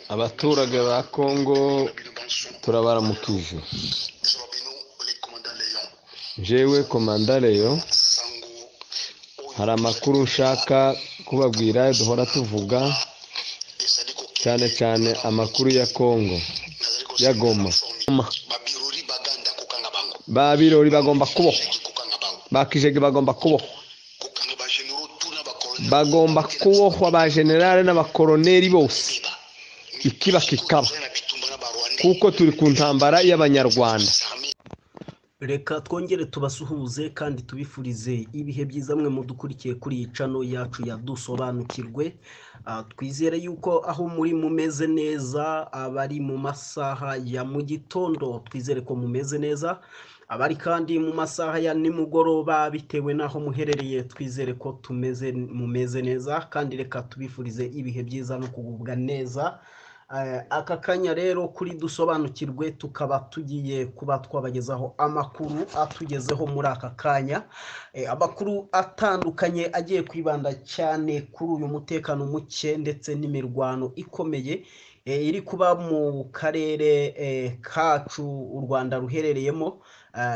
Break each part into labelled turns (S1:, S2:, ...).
S1: Abaturage ba Kongo turabaramukije. Jewe Komanda Leon, hari amakuru nshaka kubabwira duhora tuvuga, cyane cyane amakuru ya Kongo, ya Goma. Ba birori bagomba kubohwa, ba Kijege bagomba kubohwa, bagomba kubohwa ba generale n'abakoroneri bose, ikiba kikaba, kuko turi ku ntambara y'abanyarwanda.
S2: Reka twongere tubasuhuze kandi tubifurize ibihe byiza mwe mudukurikiye kuri iyi channel yacu ya Dusobanukirwe. Twizere yuko aho muri mumeze neza, abari mu masaha ya mu gitondo twizere ko mumeze neza, abari kandi mu masaha ya nimugoroba bitewe naho muherereye twizere ko mumeze neza, kandi reka tubifurize ibihe byiza no kugubwa neza. Aka kanya rero kuri Dusobanukirwe tukaba tugiye kuba twabagezaho amakuru atugezeho muri aka kanya, amakuru atandukanye agiye kwibanda cyane kuri uyu mutekano muke ndetse n'imirwano ikomeye iri kuba mu karere kacu u Rwanda ruherereyemo,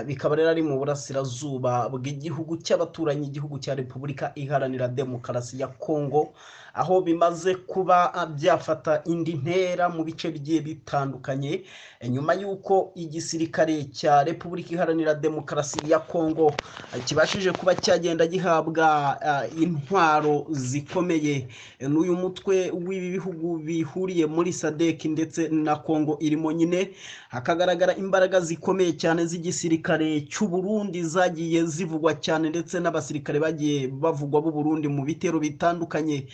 S2: bikaba rero ari mu burasirazuba bw'igihugu cy'abaturanyi, igihugu cya Repubulika Iharanira Demokarasi ya Kongo, aho bimaze kuba byafata indi ntera mu bice bigiye bitandukanye, nyuma y'uko igisirikare cya Repubulika Iharanira Demokarasi ya Kongo kibashije kuba cyagenda gihabwa intwaro zikomeye n'uyu mutwe w'ibi bihugu bihuriye muri SADC ndetse na Kongo irimo nyine, hakagaragara imbaraga zikomeye cyane z'igisirikare cy'u Burundi zagiye zivugwa cyane, ndetse n'abasirikare bagiye bavugwa b'u Burundi mu bitero bitandukanye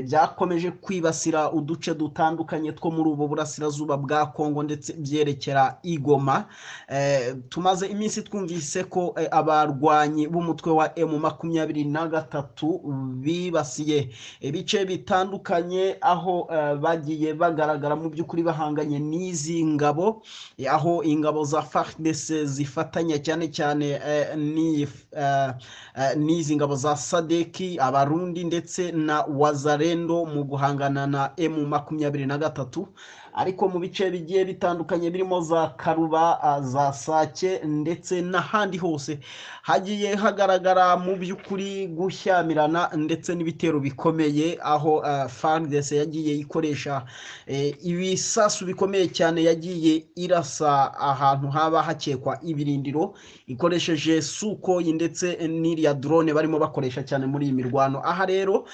S2: byakomeje kwibasira uduce dutandukanye two muri ubu burasirazuba bwa Kongo ndetse byerekera Igoma. Tumaze iminsi twumvise ko abarwanyi b'umutwe wa M23 bibasiye ibice bitandukanye, aho bagiye bagaragara mu by'ukuri bahanganye n'izi ngabo, aho ingabo za FARDC zifatanya cyane cyane n'izi ngabo za SADC, Abarundi ndetse na Wazalendo mu guhangana na M23, ariko mu bice bigiye bitandukanye birimo za Karuba, za Sake ndetse n'ahandi hose hagiye hagaragara mu by'ukuri gushyamirana ndetse n'ibitero bikomeye, aho FARDC yagiye ikoresha ibisasu bikomeye cyane, yagiye irasa ahantu haba hakekwa ibirindiro ikoresheje Sukhoi ndetse n'iriya drone barimo bakoresha cyane muri iyi mirwano. Aha rero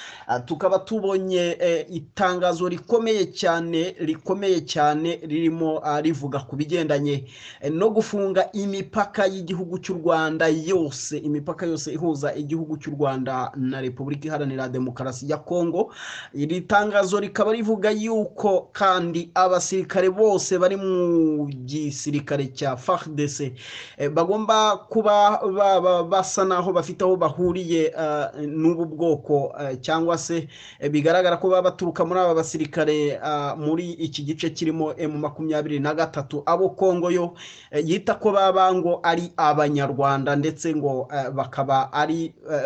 S2: tukaba tubonye itangazo rikomeye cyane ririmo rivuga ku bigendanye no gufunga imipaka y'igihugu cy'u Rwanda yose, imipaka yose ihuza igihugu cy'u Rwanda na Repubulika Iharanira Demokarasi ya Kongo. Iri tangazo rikaba rivuga yuko kandi abasirikare bose bari mu gisirikare cya FARDC bagomba kuba basa naho bafite aho bahuriye n'ubu bwoko, cyangwa se bigaragara ko baba baturuka muri aba basirikare muri iki gice kirimo M23, abo Kongo yo yita ko baba ngo ari abanyarwanda, ndetse ngo bakaba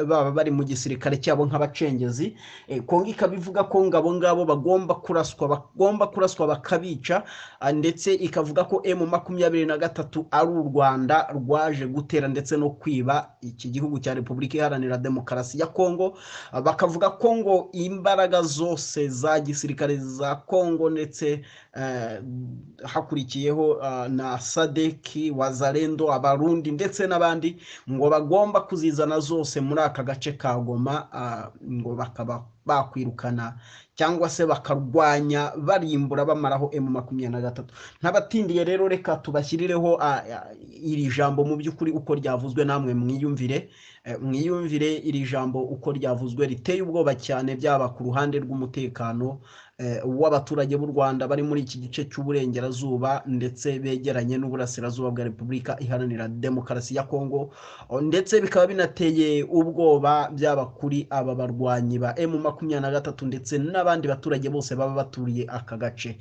S2: baba bari mu gisirikare cyabo nk'abacengezi. Kongo ikabivuga ko ngabo bagomba kuraswa bakabica, ndetse ikavuga ko M23 ari u Rwanda rwaje gutera ndetse no kwiba iki gihugu cya Repubulika Iharanira Demokarasi ya Kongo. Bakavuga ko ngo imbaraga zose za gisirikare za Kongo ndetse hakurikiyeho na SADC, Wazalendo, Abarundi ndetse n'abandi, ngo bagomba kuzizana zose muri aka gace ka Goma, ngo bakaba bakwirukana cyangwa se bakarwanya barimbura bamaraho M23. Ntabatindiye rero reka tubashyirireho iri jambo mu by'ukuri uko ryavuzwe, namwe mwiyumvire iri jambo uko ryavuzwe, riteye ubwoba cyane, byaba ku ruhande rw'umutekano w'abaturage b'u Rwanda bari muri iki gice cy'uburengerazuba ndetse begeranye n'uburasirazuba bwa Repubulika Iharanira Demokarasi ya Kongo, ndetse bikaba binateye ubwoba byaba kuri aba barwanyi ba M23 ndetse n'abandi baturage bose baba baturiye aka gace.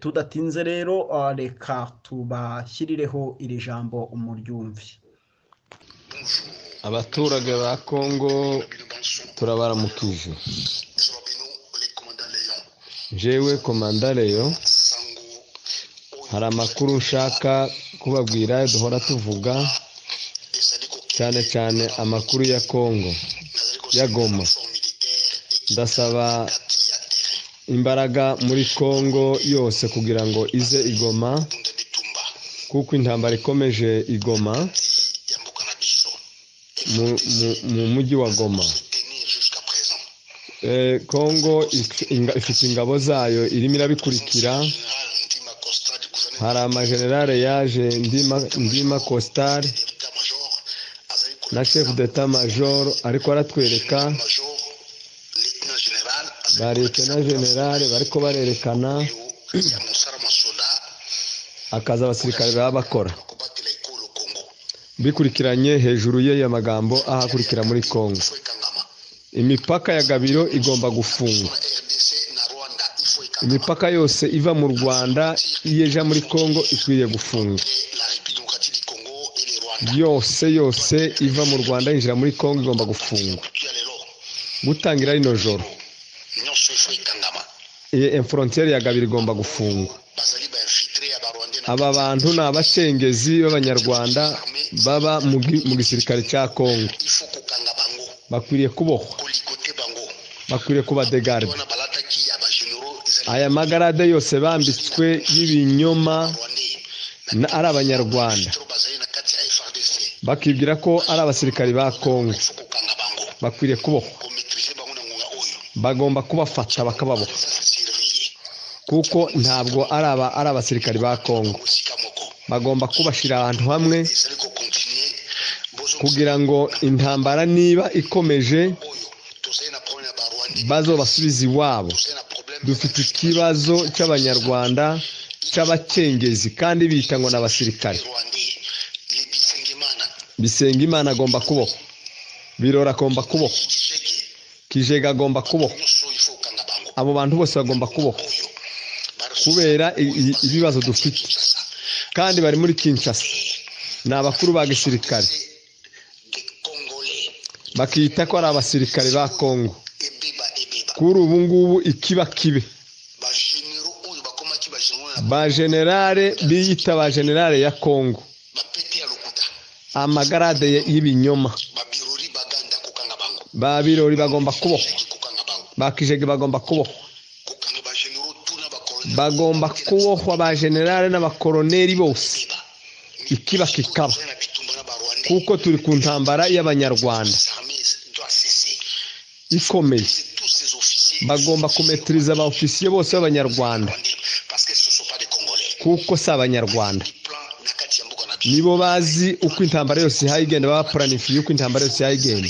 S2: Tudatinze rero reka tubashyirireho iri jambo umuryumvi.
S1: Abaturage ba Kongo turabaramukije. jewe komandareyo hari amakuru nshaka kubabwira duhora tuvuga cyane cyane amakuru ya Kongo ya Goma. Ndasaba imbaraga muri Kongo yose kugira ngo ize igoma, kuko intambara ikomeje igoma mu mujyi wa Goma. Kongo ifite ingabo zayo irimo irabikurikira. Hari amagenerale yaje Ndima Costar na chef d'état major ariko aratwereka, bareke na generale bariko barerekana akaza abasirikare baba bakora bikurikiranye hejuru ye ya magambo ahakurikira muri Kongo. Imipaka ya Gabiro igomba gufungwa. Imipaka yose iva mu Rwanda iyeja muri Kongo ikwiye gufungwa. Yose iva mu Rwanda yinjira muri Kongo igomba gufungwa. Gutangira rino joro frontiere ya Gabiro igomba gufungwa. Aba bantu ni abacengezi b'Abanyarwanda baba mu gisirikare cya Kongo. Bakwiriye kubohwa, bakwiriye kuba degarde. Aya magarade yose bambitswe y'ibinyoma ari Abanyarwanda, bakibwira ko ari abasirikari ba Kongo. Bakwiriye kubohwa, bagomba kubafata bakababoha, kuko ntabwo ari abasirikari ba Kongo. Bagomba kubashira ahantu hamwe kugira ngo intambara niba ikomeje bazo basubiza iwabo. Dufite ikibazo cy'Abanyarwanda cy'abacengezi kandi bita ngo n'abasirikare. Bisenga Imana agomba kubohwa, Birora agomba kubohwa, Kijega agomba kubohwa. Abo bantu bose bagomba kubohwa kubera ibibazo dufite, kandi bari muri Kinshasa. Ni abakuru ba gisirikare bakita ko ari abasirikare ba Kongo. Kuri ubu ngubu ikiba kibe ba generale biyita ba generale ya Kongo, amagarade y'ibinyoma. Ba Birori bagomba kubohwa, ba Kijege bagomba kubohwa, bagomba kubohwa ba generale n'abakoroneri bose. Ikiba kikaba, kuko turi ku ntambara y'Abanyarwanda ikomeye. Bagomba kumetiriza aba ofisiye bose b'Abanyarwanda, kuko si Abanyarwanda. Nibo bazi uko intambara yose ihayigenda, baba planifiye uko intambara yose ihayigenda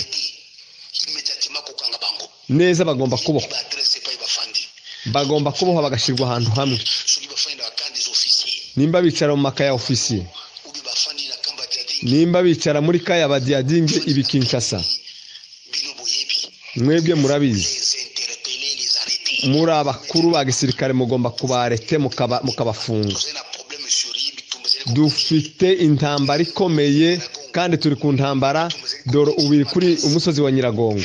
S1: neza. Bagomba kubohwa, bagomba kubohwa bagashirwa ahantu hamwe. Nimba bicara mu makaya ofisiye, nimba bicara muri kaya badiadinge ibi Kinshasa, mwebwe murabizi, muri abakuru ba gisirikare mugomba kubarete mukabafunga. Dufite intambara ikomeye kandi turi ku ntambara. Dore ubiri kuri umusozi wa Nyiragongo.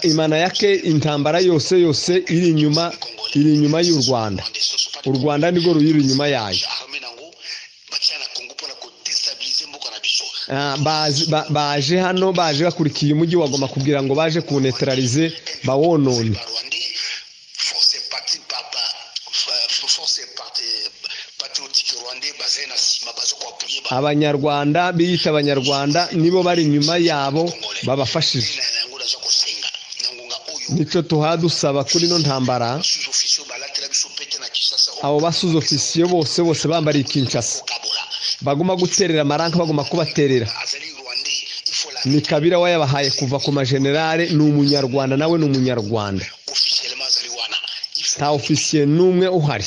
S1: Imana yake intambara yose iri inyuma y'u Rwanda. U Rwanda nirwo ruyiri inyuma yayo. Baje hano, baje bakurikiye umujyi wa Goma kugira ngo baje kunetralize bawonone. Abanyarwanda biyita Abanyarwanda nibo bari inyuma yabo babafashije. Nico tuhadusaba kuri no ntambara. Abo basuzo ofisiye bose bambari Kinshasa baguma guterera amaranka, baguma kubaterera. Ni Kabira wayabahaye kuva ku magenerale. Ni umunyarwanda, nawe ni umunyarwanda. Ta ofisiye numwe uhari.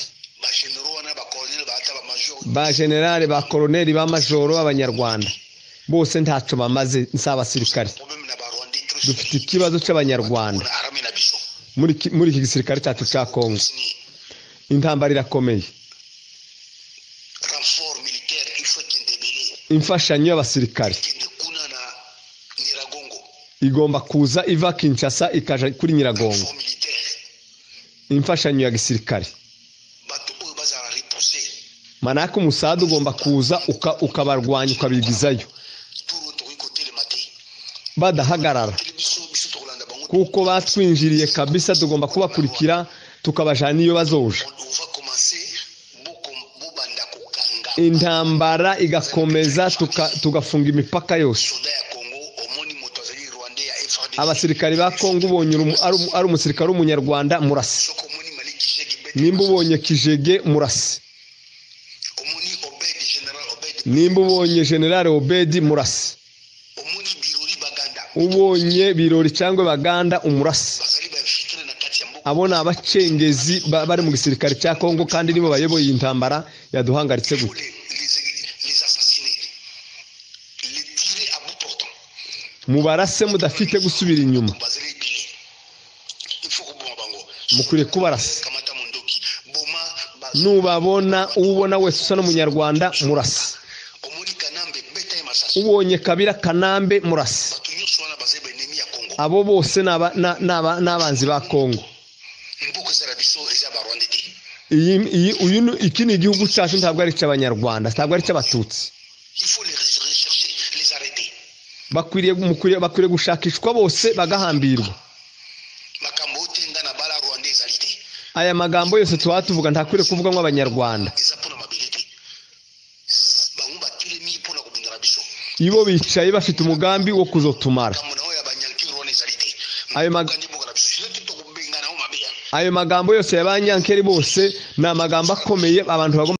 S1: Ba generale, ba koroneri, ba majoro b'Abanyarwanda bose ntaco bamaze, nsabasirikare. Dufite ikibazo cy'Abanyarwanda muri iki gisirikare cyacu cya Kongo. Intambara irakomeye. Imfashanyo y'abasirikare igomba kuza iva Kinshasa ikaja kuri Nyiragongo, imfashanyo ya gisirikare. Manake umusada ugomba kuza ukabarwanya ukabigizayo badahagarara, kuko batwinjiriye kabisa. Tugomba kubakurikira tukabajana iyo bazoja. Intambara igakomeza tugafunga imipaka yose. Abasirikari ba Kongo ubonye ari umusirikare w'umunyarwanda murasi, nimba ubonye Kijege murasi, nimba ubonye General Obedi murasi, ubonye Birori cyangwa Baganda umurasi. Abona abacengezi bari mu gisirikare cya Kongo kandi nibo bayoboye intambara yaduhangaritse gute. Mubarase mudafite gusubira inyuma, mukwiye kubarasa. Nubabona ubona wese usa n'umunyarwanda murasi, ubonye Kabira Kanambe murasi. Abo bose n'abanzi ba Kongo. Iki ni igihugu cyacu, ntabwo ari cy'Abanyarwanda, ntabwo ari cy'Abatutsi. Bakwiriye gushakishwa bose bagahambirwa. Aya magambo yose tuvuga ntakwiriye kuvuga nk'Abanyarwanda. Ibo bicaye bafite umugambi wo kuzotumara. Ayo magambo yose y'abanyankeri bose ni amagambo akomeye abantu bagomba